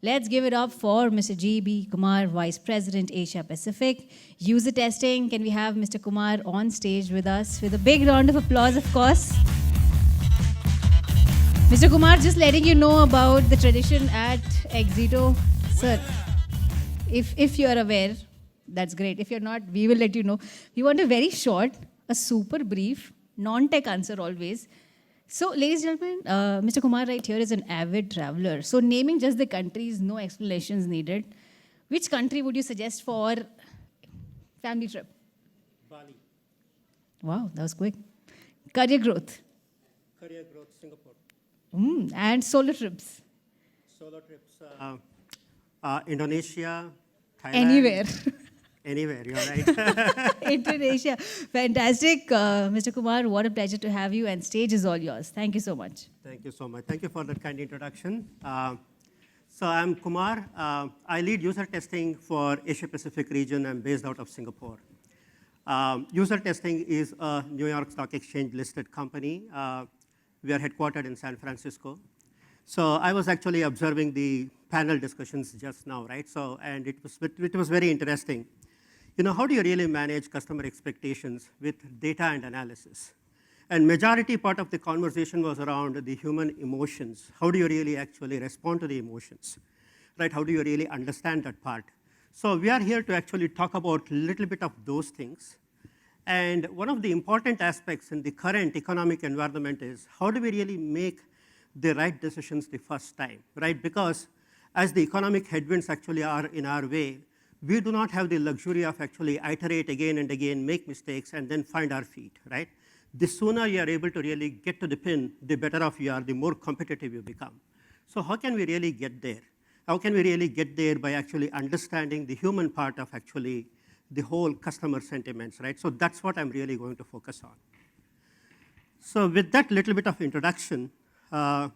Let's give it up for Mr. G.B. Kumar, Vice President, Asia Pacific. User testing, can we have Mr. Kumar on stage with us with a big round of applause, of course. Mr. Kumar, just letting you know about the tradition at Exito. Sir, if you're aware, that's great. If you're not, we will let you know. We want a very short, a super brief, non-tech answer always. So, ladies and gentlemen, Mr. Kumar right here is an avid traveler. So, naming just the countries, no explanations needed. Which country would you suggest for family trip? Bali. Wow, that was quick. Career growth. Career growth, Singapore. And solo trips. Solo trips, Indonesia, Thailand. Anywhere. Anywhere, you're right. Indonesia. Fantastic. Mr. Kumar, what a pleasure to have you, and stage is all yours. Thank you so much. Thank you so much. Thank you for that kind introduction. So I'm Kumar. I lead user testing for Asia Pacific region. I'm based out of Singapore. User testing is a New York Stock Exchange listed company. We are headquartered in San Francisco. So I was actually observing the panel discussions just now, right? So, and it was very interesting. You know, how do you really manage customer expectations with data and analysis? And majority part of the conversation was around the human emotions. How do you really actually respond to the emotions, right? How do you really understand that part? So we are here to actually talk about a little bit of those things. And one of the important aspects in the current economic environment is how do we really make the right decisions the first time, right? Because as the economic headwinds actually are in our way, we do not have the luxury of actually iterate again and again, make mistakes, and then find our feet, right? The sooner you are able to really get to the pin, the better off you are, the more competitive you become. So how can we really get there? How can we really get there by actually understanding the human part of actually the whole customer sentiments, right? So that's what I'm really going to focus on. So with that little bit of introduction, so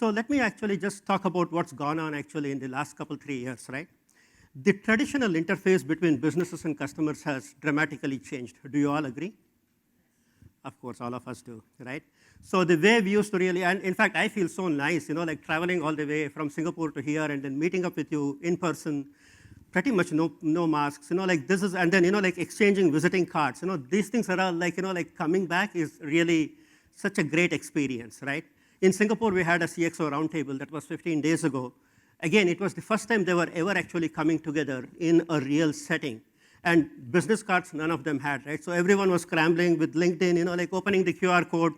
let me actually just talk about what's gone on actually in the last couple, 3 years, right? The traditional interface between businesses and customers has dramatically changed. Do you all agree? Of course, all of us do, right? So the way we used to really, and in fact, I feel so nice, you know, like traveling all the way from Singapore to here and then meeting up with you in person, pretty much no masks, you know, like this is, and then, you know, like exchanging visiting cards, you know, these things are all like, you know, like coming back is really such a great experience, right? In Singapore, we had a CXO roundtable that was 15 days ago. Again, it was the first time they were ever actually coming together in a real setting. And business cards, none of them had, right? So everyone was scrambling with LinkedIn, you know, like opening the QR code,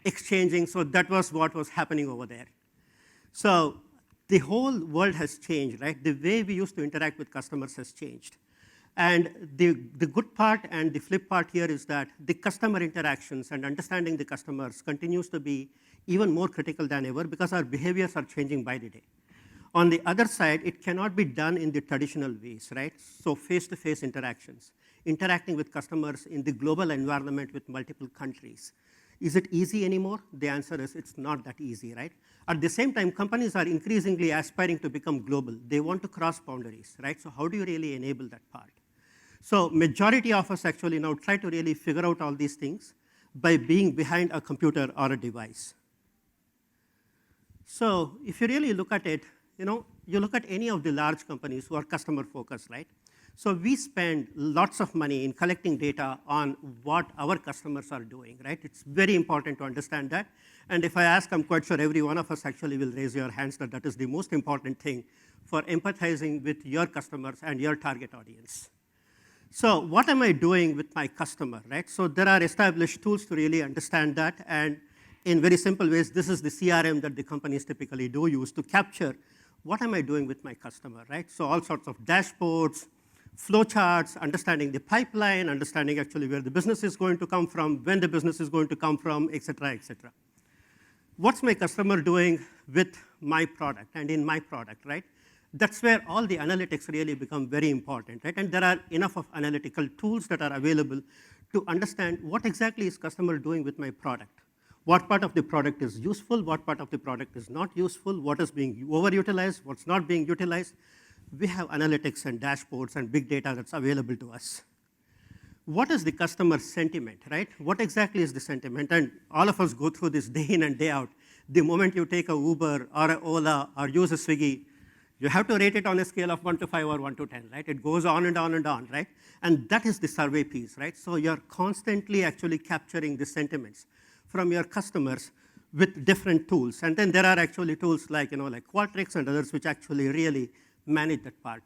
exchanging. So that was what was happening over there. So the whole world has changed, right? The way we used to interact with customers has changed. And the good part and the flip part here is that the customer interactions and understanding the customers continues to be even more critical than ever because our behaviors are changing by the day. On the other side, it cannot be done in the traditional ways, right? So face-to-face interactions, interacting with customers in the global environment with multiple countries. Is it easy anymore? The answer is it's not that easy, right? At the same time, companies are increasingly aspiring to become global. They want to cross boundaries, right? So how do you really enable that part? So majority of us actually now try to really figure out all these things by being behind a computer or a device. So if you really look at it, you know, you look at any of the large companies who are customer focused, right? So we spend lots of money in collecting data on what our customers are doing, right? It's very important to understand that. And if I ask, I'm quite sure every one of us actually will raise your hands that that is the most important thing for empathizing with your customers and your target audience. So what am I doing with my customer, right? So there are established tools to really understand that. And in very simple ways, this is the CRM that the companies typically do use to capture what am I doing with my customer, right? So all sorts of dashboards, flowcharts, understanding the pipeline, understanding actually where the business is going to come from, when the business is going to come from, et cetera, et cetera. What's my customer doing with my product and in my product, right? That's where all the analytics really become very important, right? And there are enough of analytical tools that are available to understand what exactly is customer doing with my product. What part of the product is useful, what part of the product is not useful, what is being overutilized, what's not being utilized. We have analytics and dashboards and big data that's available to us. What is the customer sentiment, right? What exactly is the sentiment? And all of us go through this day in and day out. The moment you take a Uber or a Ola or use a Swiggy, you have to rate it on a scale of 1 to 5 or 1 to 10, right? It goes on and on and on, right? And that is the survey piece, right? So you're constantly actually capturing the sentiments from your customers with different tools. And then there are actually tools like, like Qualtrics and others which actually really manage that part.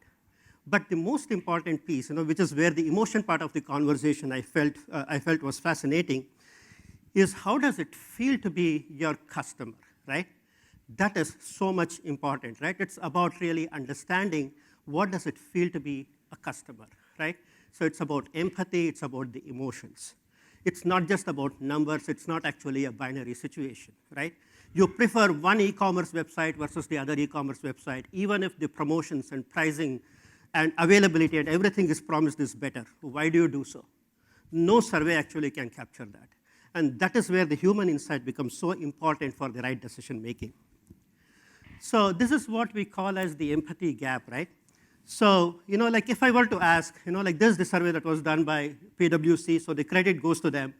But the most important piece, which is where the emotion part of the conversation I felt was fascinating, is how does it feel to be your customer, right? That is so much important, right? It's about really understanding what does it feel to be a customer, right? So it's about empathy, it's about the emotions. It's not just about numbers, it's not actually a binary situation, right? You prefer one e-commerce website versus the other e-commerce website, even if the promotions and pricing and availability and everything is promised is better. Why do you do so? No survey actually can capture that. And that is where the human insight becomes so important for the right decision making. So this is what we call as the empathy gap, right? So, like if I were to ask, like this is the survey that was done by PwC, so the credit goes to them.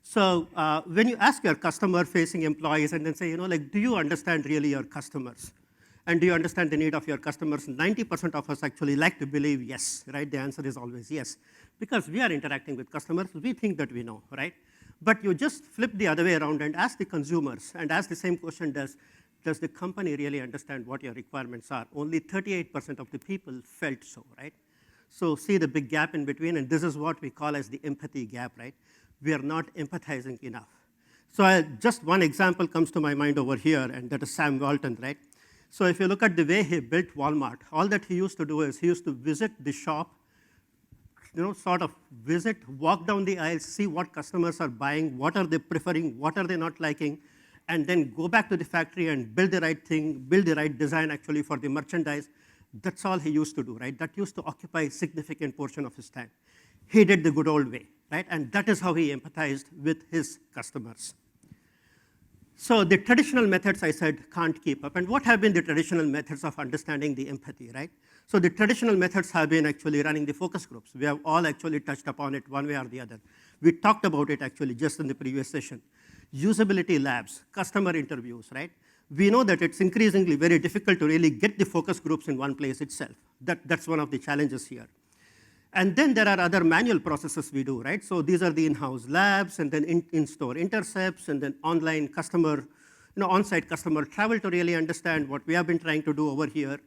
So when you ask your customer-facing employees and then say, like, do you understand really your customers? And do you understand the need of your customers? 90% of us actually like to believe yes, right? The answer is always yes. Because we are interacting with customers, we think that we know, right? But you just flip the other way around and ask the consumers and ask the same question, does the company really understand what your requirements are? Only 38% of the people felt so, right? So see the big gap in between, and this is what we call as the empathy gap, right? We are not empathizing enough. So just one example comes to my mind over here, and that is Sam Walton, right? So if you look at the way he built Walmart, all that he used to do is he used to visit the shop, sort of visit, walk down the aisles, see what customers are buying, what are they preferring, what are they not liking, and then go back to the factory and build the right thing, build the right design actually for the merchandise. That's all he used to do, right? That used to occupy a significant portion of his time. He did the good old way, right? And that is how he empathized with his customers. So the traditional methods, I said, can't keep up. And what have been the traditional methods of understanding the empathy, right? So the traditional methods have been actually running the focus groups. We have all actually touched upon it one way or the other. We talked about it actually just in the previous session. Usability labs, customer interviews, right? We know that it's increasingly very difficult to really get the focus groups in one place itself. That's one of the challenges here. And then there are other manual processes we do, right? So these are the in-house labs, and then in-store intercepts, and then online customer, on-site customer travel to really understand what we have been trying to do over here.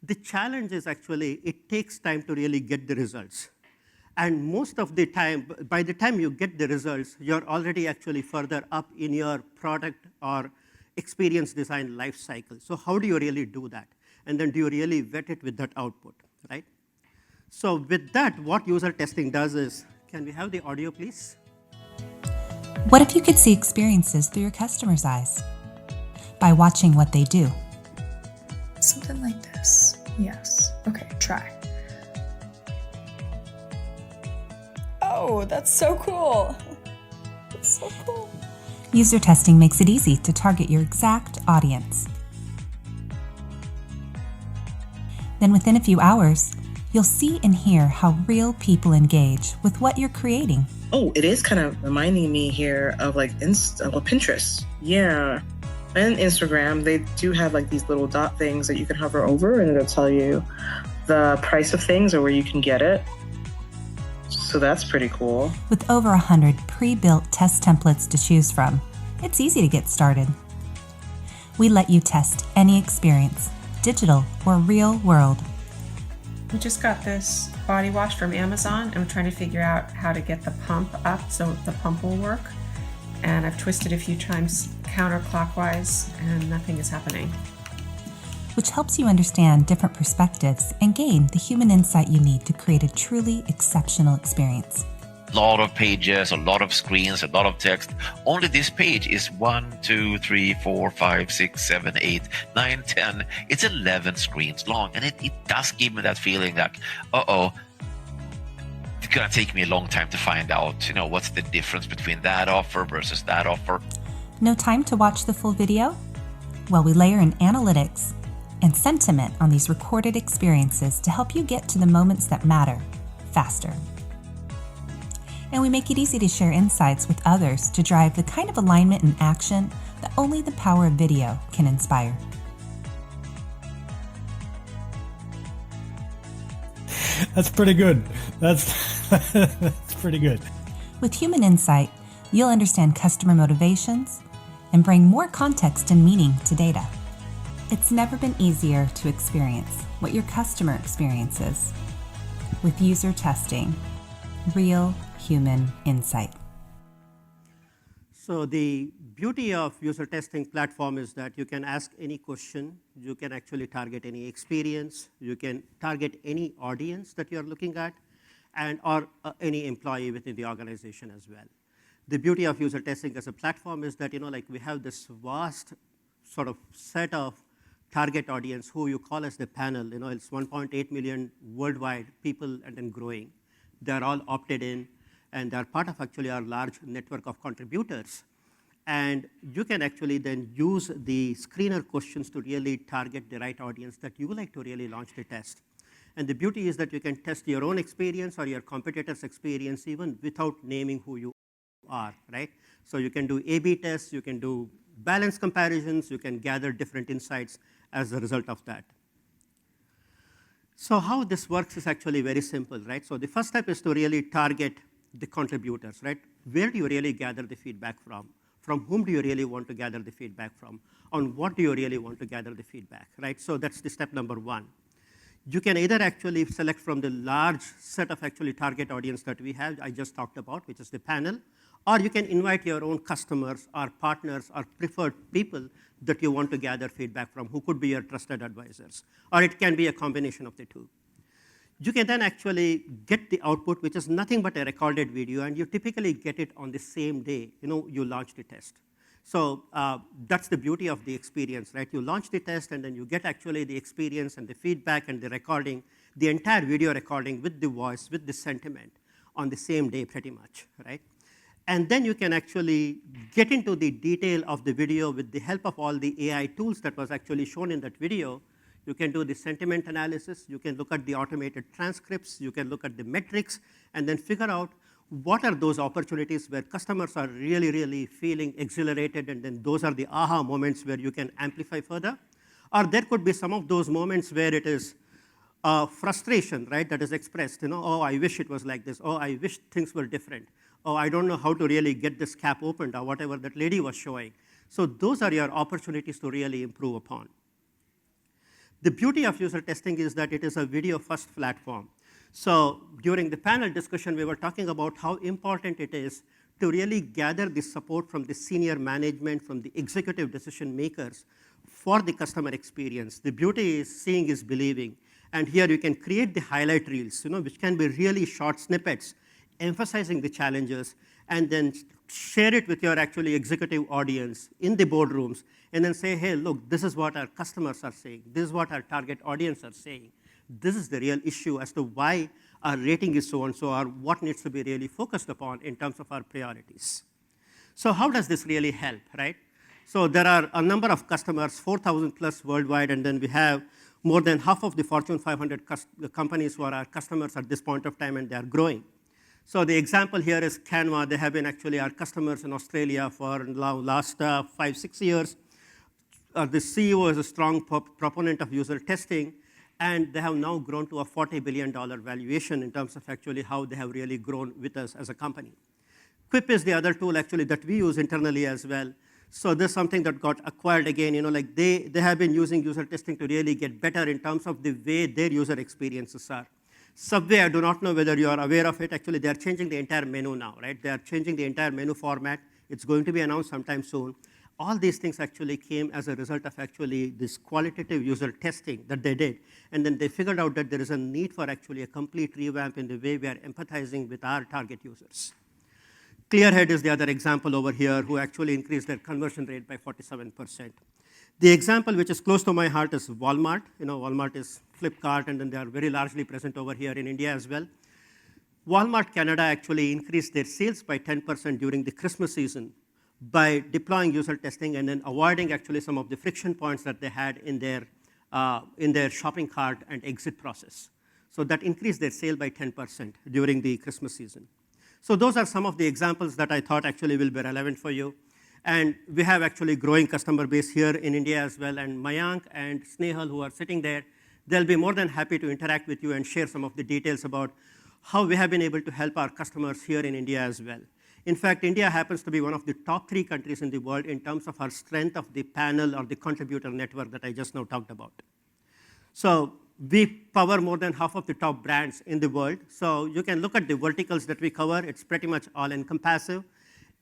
The challenge is actually it takes time to really get the results. And most of the time, by the time you get the results, you're already actually further up in your product or experience design life cycle. So how do you really do that? And then do you really vet it with that output, right? So with that, what user testing does is, can we have the audio, please? What if you could see experiences through your customer's eyes? By watching what they do. Something like this. Yes. Okay, try. Oh, that's so cool. That's so cool. User testing makes it easy to target your exact audience. Then within a few hours, you'll see and hear how real people engage with what you're creating. Oh, it is kind of reminding me here of like Pinterest. Yeah. And Instagram, they do have like these little dot things that you can hover over and it'll tell you the price of things or where you can get it. So that's pretty cool. With over 100 pre-built test templates to choose from, it's easy to get started. We let you test any experience, digital or real world. We just got this body wash from Amazon and we're trying to figure out how to get the pump up so the pump will work. And I've twisted a few times counterclockwise and nothing is happening. Which helps you understand different perspectives and gain the human insight you need to create a truly exceptional experience. A lot of pages, a lot of screens, a lot of text. Only this page is 1, 2, 3, 4, 5, 6, 7, 8, 9, 10. It's 11 screens long. And it does give me that feeling that, it's going to take me a long time to find out, what's the difference between that offer versus that offer. No time to watch the full video? Well, we layer in analytics and sentiment on these recorded experiences to help you get to the moments that matter faster. And we make it easy to share insights with others to drive the kind of alignment and action that only the power of video can inspire. That's pretty good. That's pretty good. With human insight, you'll understand customer motivations and bring more context and meaning to data. It's never been easier to experience what your customer experiences with user testing, real human insight. So the beauty of user testing platform is that you can ask any question, you can actually target any experience, you can target any audience that you're looking at, and or any employee within the organization as well. The beauty of user testing as a platform is that like we have this vast sort of set of target audience who you call as the panel. It's 1.8 million worldwide people and then growing. They're all opted in, and they're part of actually our large network of contributors. And you can actually then use the screener questions to really target the right audience that you would like to really launch the test. And the beauty is that you can test your own experience or your competitor's experience even without naming who you are, right? So you can do A/B tests, you can do balance comparisons, you can gather different insights as a result of that. So how this works is actually very simple, right? So the first step is to really target the contributors, right? Where do you really gather the feedback from? From whom do you really want to gather the feedback from? On what do you really want to gather the feedback, right? So that's the step number one. You can either actually select from the large set of actually target audience that we have, I just talked about, which is the panel, or you can invite your own customers or partners or preferred people that you want to gather feedback from, who could be your trusted advisors, or it can be a combination of the two. You can then actually get the output, which is nothing but a recorded video, and you typically get it on the same day you launch the test. So that's the beauty of the experience, right? You launch the test, and then you get actually the experience and the feedback and the recording, the entire video recording with the voice, with the sentiment on the same day pretty much, right? And then you can actually get into the detail of the video with the help of all the AI tools that was actually shown in that video. You can do the sentiment analysis, you can look at the automated transcripts, you can look at the metrics, and then figure out what are those opportunities where customers are really, really feeling exhilarated, and then those are the aha moments where you can amplify further. Or there could be some of those moments where it is frustration, right, that is expressed. Oh, I wish it was like this. Oh, I wish things were different. Oh, I don't know how to really get this cap opened, or whatever that lady was showing. So those are your opportunities to really improve upon. The beauty of user testing is that it is a video-first platform. So during the panel discussion, we were talking about how important it is to really gather the support from the senior management, from the executive decision makers for the customer experience. The beauty is seeing is believing. And here you can create the highlight reels, which can be really short snippets, emphasizing the challenges, and then share it with your actually executive audience in the boardrooms, and then say, hey, look, this is what our customers are saying. This is what our target audience are saying. This is the real issue as to why our rating is so and so, or what needs to be really focused upon in terms of our priorities. So how does this really help, right? So there are a number of customers, 4,000 plus worldwide, and then we have more than half of the Fortune 500 companies who are our customers at this point of time, and they are growing. So the example here is Canva. They have been actually our customers in Australia for the last 5-6 years. The CEO is a strong proponent of user testing, and they have now grown to a $40 billion valuation in terms of actually how they have really grown with us as a company. Quip is the other tool actually that we use internally as well. So this is something that got acquired again. They have been using user testing to really get better in terms of the way their user experiences are. Subway, I do not know whether you are aware of it. Actually, they are changing the entire menu now, right? They are changing the entire menu format. It's going to be announced sometime soon. All these things actually came as a result of actually this qualitative user testing that they did. And then they figured out that there is a need for actually a complete revamp in the way we are empathizing with our target users. Clearhead is the other example over here, who actually increased their conversion rate by 47%. The example which is close to my heart is Walmart. Walmart is Flipkart, and then they are very largely present over here in India as well. Walmart Canada actually increased their sales by 10% during the Christmas season by deploying user testing and then avoiding actually some of the friction points that they had in their shopping cart and exit process. So that increased their sale by 10% during the Christmas season. So those are some of the examples that I thought actually will be relevant for you. And we have actually growing customer base here in India as well. And Mayank and Snehal, who are sitting there, they'll be more than happy to interact with you and share some of the details about how we have been able to help our customers here in India as well. In fact, India happens to be one of the top 3 countries in the world in terms of our strength of the panel or the contributor network that I just now talked about. So we power more than half of the top brands in the world. So you can look at the verticals that we cover. It's pretty much all-encompassive.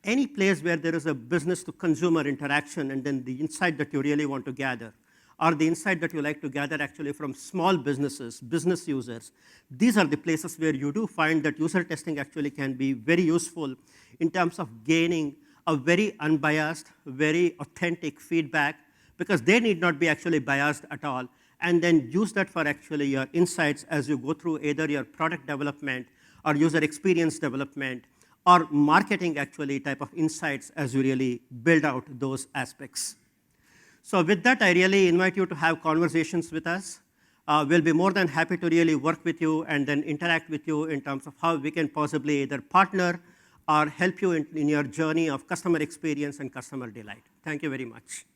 Any place where there is a business-to-consumer interaction and then the insight that you really want to gather, or the insight that you like to gather actually from small businesses, business users, these are the places where you do find that user testing actually can be very useful in terms of gaining a very unbiased, very authentic feedback, because they need not be actually biased at all, and then use that for actually your insights as you go through either your product development or user experience development or marketing actually type of insights as you really build out those aspects. So with that, I really invite you to have conversations with us. We'll be more than happy to really work with you and then interact with you in terms of how we can possibly either partner or help you in your journey of customer experience and customer delight. Thank you very much.